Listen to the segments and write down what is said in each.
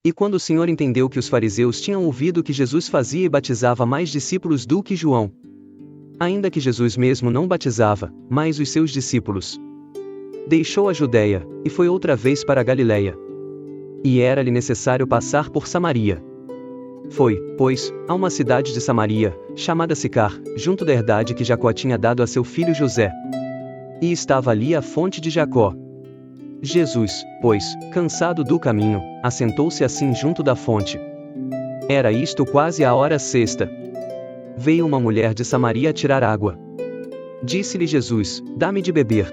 E quando o Senhor entendeu que os fariseus tinham ouvido que Jesus fazia e batizava mais discípulos do que João, ainda que Jesus mesmo não batizava, mas os seus discípulos, deixou a Judeia, e foi outra vez para a Galileia. E era-lhe necessário passar por Samaria. Foi, pois, a uma cidade de Samaria, chamada Sicar, junto da herdade que Jacó tinha dado a seu filho José. E estava ali a fonte de Jacó. Jesus, pois, cansado do caminho, assentou-se assim junto da fonte. Era isto quase a hora sexta. Veio uma mulher de Samaria tirar água. Disse-lhe Jesus: dá-me de beber.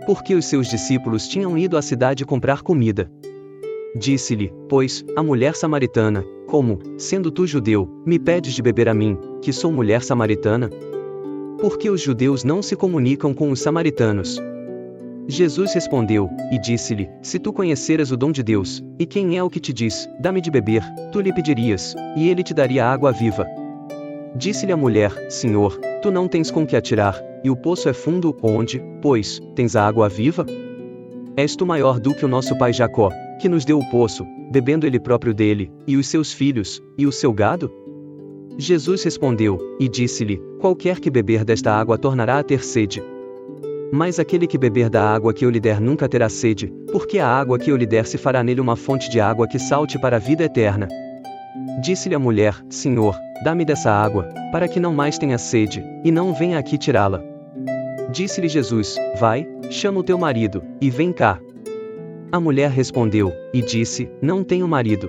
Porque os seus discípulos tinham ido à cidade comprar comida. Disse-lhe, pois, a mulher samaritana: como, sendo tu judeu, me pedes de beber a mim, que sou mulher samaritana? Porque os judeus não se comunicam com os samaritanos. Jesus respondeu, e disse-lhe: se tu conheceras o dom de Deus, e quem é o que te diz, dá-me de beber, tu lhe pedirias, e ele te daria água viva. Disse-lhe a mulher: Senhor, tu não tens com que atirar, e o poço é fundo, onde, pois, tens a água viva? És tu maior do que o nosso pai Jacó, que nos deu o poço, bebendo ele próprio dele, e os seus filhos, e o seu gado? Jesus respondeu, e disse-lhe: qualquer que beber desta água tornará a ter sede. Mas aquele que beber da água que eu lhe der nunca terá sede, porque a água que eu lhe der se fará nele uma fonte de água que salte para a vida eterna. Disse-lhe a mulher: Senhor, dá-me dessa água, para que não mais tenha sede, e não venha aqui tirá-la. Disse-lhe Jesus: vai, chama o teu marido, e vem cá. A mulher respondeu, e disse: não tenho marido.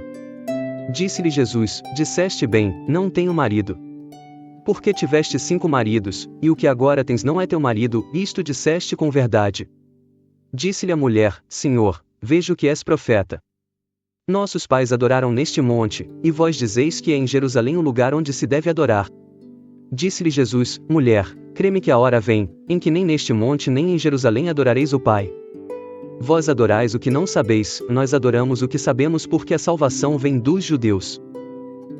Disse-lhe Jesus: disseste bem, não tenho marido. Porque tiveste 5 maridos, e o que agora tens não é teu marido, isto disseste com verdade. Disse-lhe a mulher: Senhor, vejo que és profeta. Nossos pais adoraram neste monte, e vós dizeis que é em Jerusalém o lugar onde se deve adorar. Disse-lhe Jesus: mulher, crê-me que a hora vem, em que nem neste monte nem em Jerusalém adorareis o Pai. Vós adorais o que não sabeis, nós adoramos o que sabemos, porque a salvação vem dos judeus.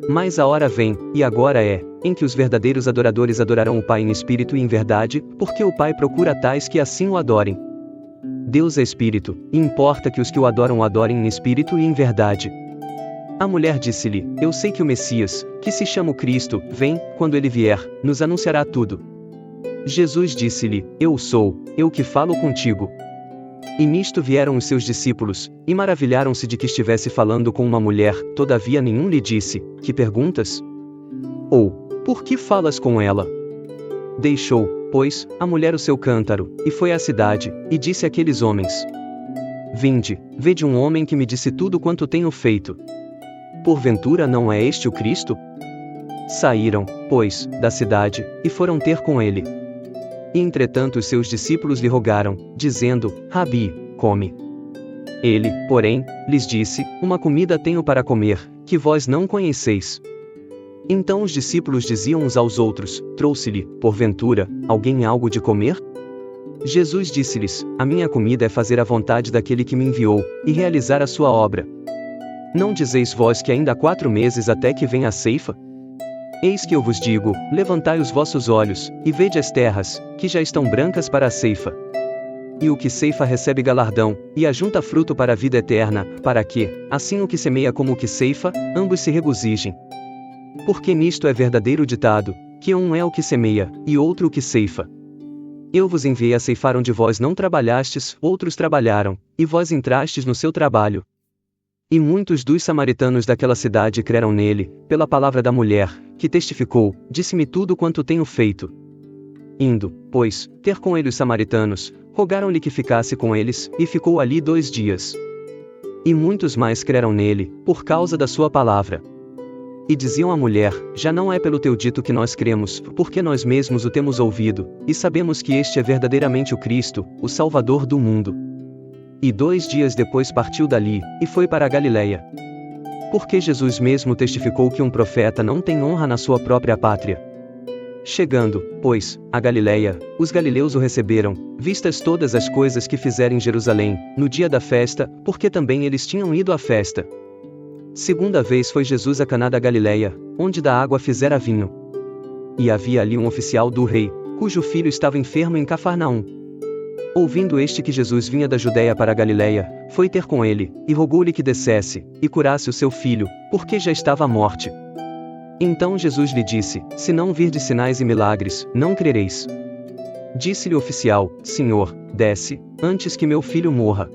Mas a hora vem, e agora é, em que os verdadeiros adoradores adorarão o Pai em espírito e em verdade, porque o Pai procura tais que assim o adorem. Deus é espírito, e importa que os que o adoram adorem em espírito e em verdade. A mulher disse-lhe: eu sei que o Messias, que se chama o Cristo, vem, quando ele vier, nos anunciará tudo. Jesus disse-lhe: eu sou, eu que falo contigo. E nisto vieram os seus discípulos, e maravilharam-se de que estivesse falando com uma mulher, todavia nenhum lhe disse: que perguntas? Ou, por que falas com ela? Deixou, pois, a mulher o seu cântaro, e foi à cidade, e disse àqueles homens: vinde, vede um homem que me disse tudo quanto tenho feito. Porventura não é este o Cristo? Saíram, pois, da cidade, e foram ter com ele. E entretanto os seus discípulos lhe rogaram, dizendo: Rabi, come. Ele, porém, lhes disse: uma comida tenho para comer, que vós não conheceis. Então os discípulos diziam uns aos outros: trouxe-lhe, porventura, alguém algo de comer? Jesus disse-lhes: a minha comida é fazer a vontade daquele que me enviou, e realizar a sua obra. Não dizeis vós que ainda há 4 meses até que venha a ceifa? Eis que eu vos digo: levantai os vossos olhos, e vede as terras, que já estão brancas para a ceifa. E o que ceifa recebe galardão, e ajunta fruto para a vida eterna, para que, assim o que semeia como o que ceifa, ambos se regozijem. Porque nisto é verdadeiro ditado, que um é o que semeia, e outro o que ceifa. Eu vos enviei a ceifar onde vós não trabalhastes, outros trabalharam, e vós entrastes no seu trabalho. E muitos dos samaritanos daquela cidade creram nele, pela palavra da mulher, que testificou: disse-me tudo quanto tenho feito. Indo, pois, ter com ele os samaritanos, rogaram-lhe que ficasse com eles, e ficou ali 2 dias. E muitos mais creram nele, por causa da sua palavra. E diziam à mulher: já não é pelo teu dito que nós cremos, porque nós mesmos o temos ouvido, e sabemos que este é verdadeiramente o Cristo, o Salvador do mundo. E 2 dias depois partiu dali, e foi para a Galileia. Porque Jesus mesmo testificou que um profeta não tem honra na sua própria pátria. Chegando, pois, a Galileia, os galileus o receberam, vistas todas as coisas que fizera em Jerusalém, no dia da festa, porque também eles tinham ido à festa. Segunda vez foi Jesus a Caná da Galileia, onde da água fizera vinho. E havia ali um oficial do rei, cujo filho estava enfermo em Cafarnaum. Ouvindo este que Jesus vinha da Judéia para a Galiléia, foi ter com ele, e rogou-lhe que descesse, e curasse o seu filho, porque já estava à morte. Então Jesus lhe disse: Se não virdes sinais e milagres, não crereis. Disse-lhe o oficial: Senhor, desce, antes que meu filho morra.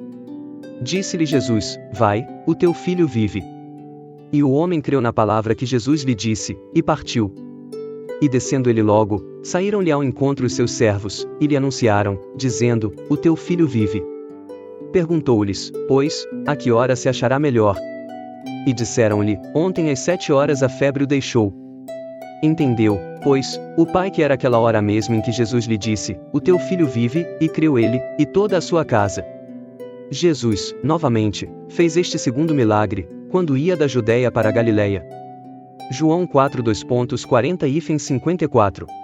Disse-lhe Jesus: Vai, o teu filho vive. E o homem creu na palavra que Jesus lhe disse, e partiu. E descendo ele logo, saíram-lhe ao encontro os seus servos, e lhe anunciaram, dizendo: O teu filho vive. Perguntou-lhes, pois, a que hora se achará melhor? E disseram-lhe: Ontem às 7 horas a febre o deixou. Entendeu, pois, o pai que era aquela hora mesmo em que Jesus lhe disse: O teu filho vive, e creu ele, e toda a sua casa. Jesus, novamente, fez este segundo milagre, quando ia da Judéia para a Galiléia. João 4:40-54